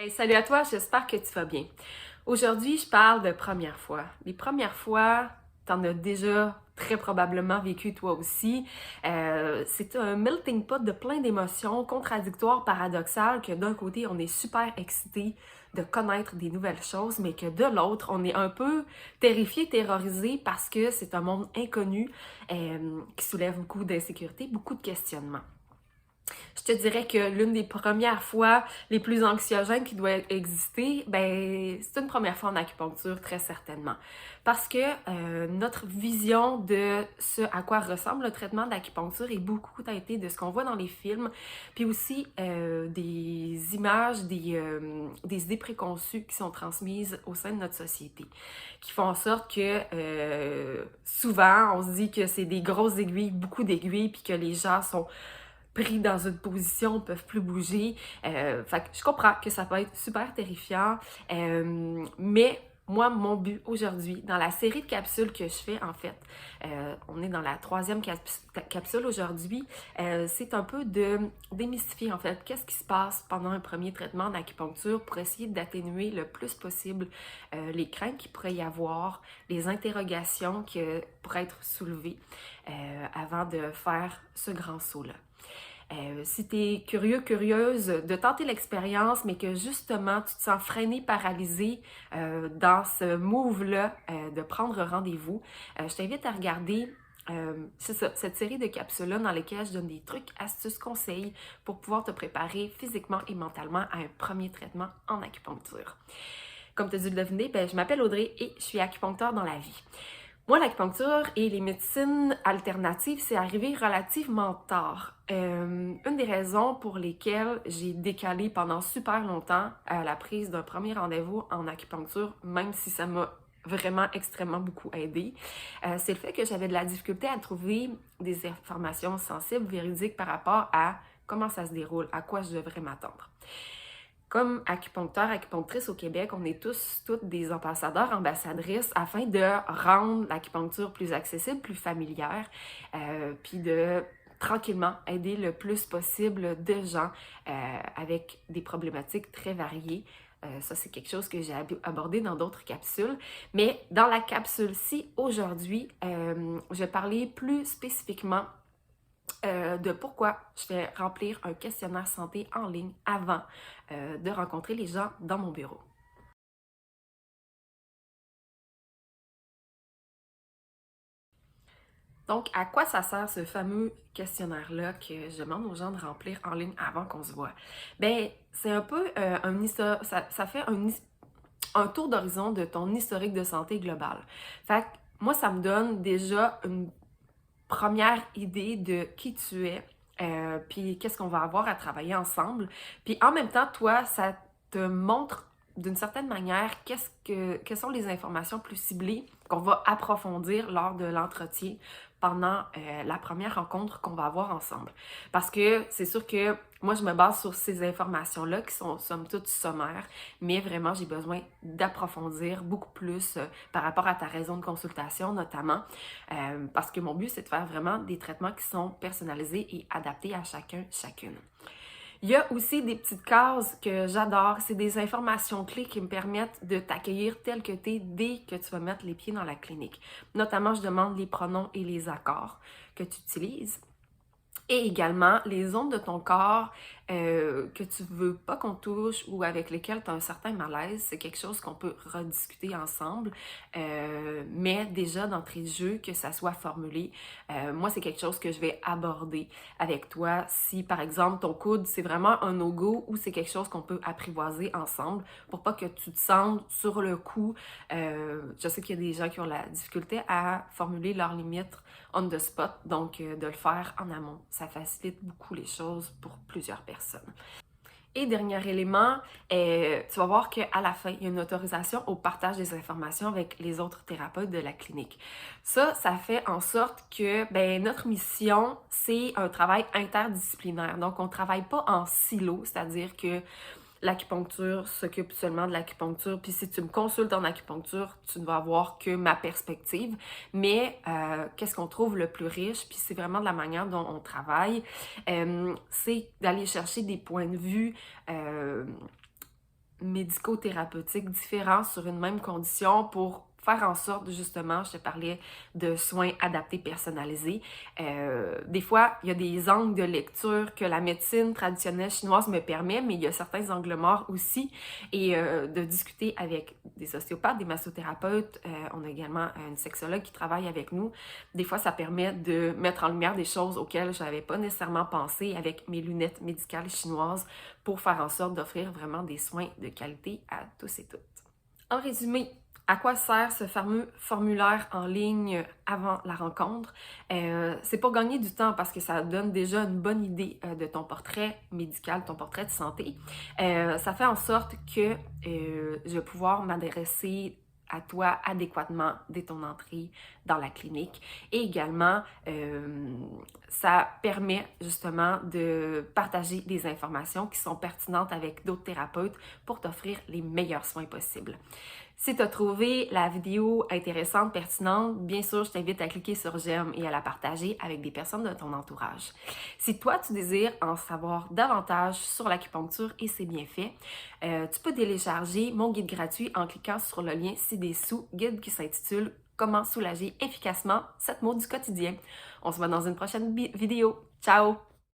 Hey, salut à toi, j'espère que tu vas bien. Aujourd'hui, je parle de première fois. Les premières fois, t'en as déjà très probablement vécu toi aussi. C'est un melting pot de plein d'émotions contradictoires, paradoxales, que d'un côté, on est super excité de connaître des nouvelles choses, mais que de l'autre, on est un peu terrifié, terrorisé parce que c'est un monde inconnu qui soulève beaucoup d'insécurité, beaucoup de questionnements. Je te dirais que l'une des premières fois les plus anxiogènes qui doit exister, ben c'est une première fois en acupuncture, très certainement. Parce que notre vision de ce à quoi ressemble le traitement d'acupuncture est beaucoup teintée de ce qu'on voit dans les films, puis aussi des images, des idées préconçues qui sont transmises au sein de notre société, qui font en sorte que souvent on se dit que c'est des grosses aiguilles, beaucoup d'aiguilles, puis que les gens sont pris dans une position, peuvent plus bouger. Fait que je comprends que ça peut être super terrifiant, mais moi, mon but aujourd'hui, dans la série de capsules que je fais, en fait, on est dans la troisième capsule aujourd'hui, c'est un peu de démystifier, en fait, qu'est-ce qui se passe pendant un premier traitement d'acupuncture pour essayer d'atténuer le plus possible les craintes qu'il pourrait y avoir, les interrogations qui pourraient être soulevées avant de faire ce grand saut-là. Si tu es curieux, curieuse de tenter l'expérience, mais que justement tu te sens freiné, paralysé dans ce move-là de prendre rendez-vous, je t'invite à regarder c'est ça, cette série de capsules-là dans lesquelles je donne des trucs, astuces, conseils pour pouvoir te préparer physiquement et mentalement à un premier traitement en acupuncture. Comme tu as dû le deviner, ben, je m'appelle Audrey et je suis acupuncteur dans la vie. Moi, l'acupuncture et les médecines alternatives, c'est arrivé relativement tard. Une des raisons pour lesquelles j'ai décalé pendant super longtemps la prise d'un premier rendez-vous en acupuncture, même si ça m'a vraiment extrêmement beaucoup aidé, c'est le fait que j'avais de la difficulté à trouver des informations sensibles, véridiques par rapport à comment ça se déroule, à quoi je devrais m'attendre. Comme acupuncteur, acupunctrice au Québec, on est tous, toutes des ambassadeurs, ambassadrices afin de rendre l'acupuncture plus accessible, plus familière, puis de tranquillement aider le plus possible de gens avec des problématiques très variées. Ça, c'est quelque chose que j'ai abordé dans d'autres capsules. Mais dans la capsule-ci, aujourd'hui, je vais parler plus spécifiquement de pourquoi je fais remplir un questionnaire santé en ligne avant de rencontrer les gens dans mon bureau. Donc, à quoi ça sert ce fameux questionnaire-là que je demande aux gens de remplir en ligne avant qu'on se voit? Ben, c'est un peu ça fait un tour d'horizon de ton historique de santé global. Fait que moi, ça me donne déjà une première idée de qui tu es, puis qu'est-ce qu'on va avoir à travailler ensemble. Puis en même temps, toi, ça te montre d'une certaine manière quelles sont les informations plus ciblées qu'on va approfondir lors de l'entretien pendant la première rencontre qu'on va avoir ensemble. Parce que c'est sûr que moi, je me base sur ces informations-là qui sont somme toute sommaires, mais vraiment, j'ai besoin d'approfondir beaucoup plus par rapport à ta raison de consultation, notamment, parce que mon but, c'est de faire vraiment des traitements qui sont personnalisés et adaptés à chacun, chacune. Il y a aussi des petites cases que j'adore. C'est des informations clés qui me permettent de t'accueillir tel que tu es dès que tu vas mettre les pieds dans la clinique. Notamment, je demande les pronoms et les accords que tu utilises. Et également les zones de ton corps que tu veux pas qu'on touche ou avec lesquelles tu as un certain malaise, c'est quelque chose qu'on peut rediscuter ensemble. Mais déjà d'entrée de jeu, que ça soit formulé, moi c'est quelque chose que je vais aborder avec toi. Si par exemple ton coude c'est vraiment un no-go ou c'est quelque chose qu'on peut apprivoiser ensemble pour pas que tu te sentes sur le coup. Je sais qu'il y a des gens qui ont la difficulté à formuler leurs limites on the spot, donc de le faire en amont. Ça facilite beaucoup les choses pour plusieurs personnes. Et dernier élément, tu vas voir qu'à la fin, il y a une autorisation au partage des informations avec les autres thérapeutes de la clinique. Ça fait en sorte que notre mission, c'est un travail interdisciplinaire. Donc, on ne travaille pas en silo, c'est-à-dire que l'acupuncture s'occupe seulement de l'acupuncture, puis si tu me consultes en acupuncture, tu ne vas avoir que ma perspective, mais qu'est-ce qu'on trouve le plus riche, puis c'est vraiment de la manière dont on travaille, c'est d'aller chercher des points de vue médico-thérapeutiques différents sur une même condition pour faire en sorte, justement, je te parlais de soins adaptés personnalisés. Des fois, il y a des angles de lecture que la médecine traditionnelle chinoise me permet, mais il y a certains angles morts aussi. Et de discuter avec des ostéopathes, des massothérapeutes, on a également une sexologue qui travaille avec nous. Des fois, ça permet de mettre en lumière des choses auxquelles je n'avais pas nécessairement pensé avec mes lunettes médicales chinoises pour faire en sorte d'offrir vraiment des soins de qualité à tous et toutes. En résumé, à quoi sert ce fameux formulaire en ligne avant la rencontre? C'est pour gagner du temps parce que ça donne déjà une bonne idée de ton portrait médical, ton portrait de santé. Ça fait en sorte que je vais pouvoir m'adresser à toi adéquatement dès ton entrée dans la clinique. Et également, ça permet justement de partager des informations qui sont pertinentes avec d'autres thérapeutes pour t'offrir les meilleurs soins possibles. Si tu as trouvé la vidéo intéressante, pertinente, bien sûr, je t'invite à cliquer sur j'aime et à la partager avec des personnes de ton entourage. Si toi, tu désires en savoir davantage sur l'acupuncture et ses bienfaits, tu peux télécharger mon guide gratuit en cliquant sur le lien ci-dessous, guide qui s'intitule Comment soulager efficacement cette maux du quotidien. On se voit dans une prochaine vidéo. Ciao!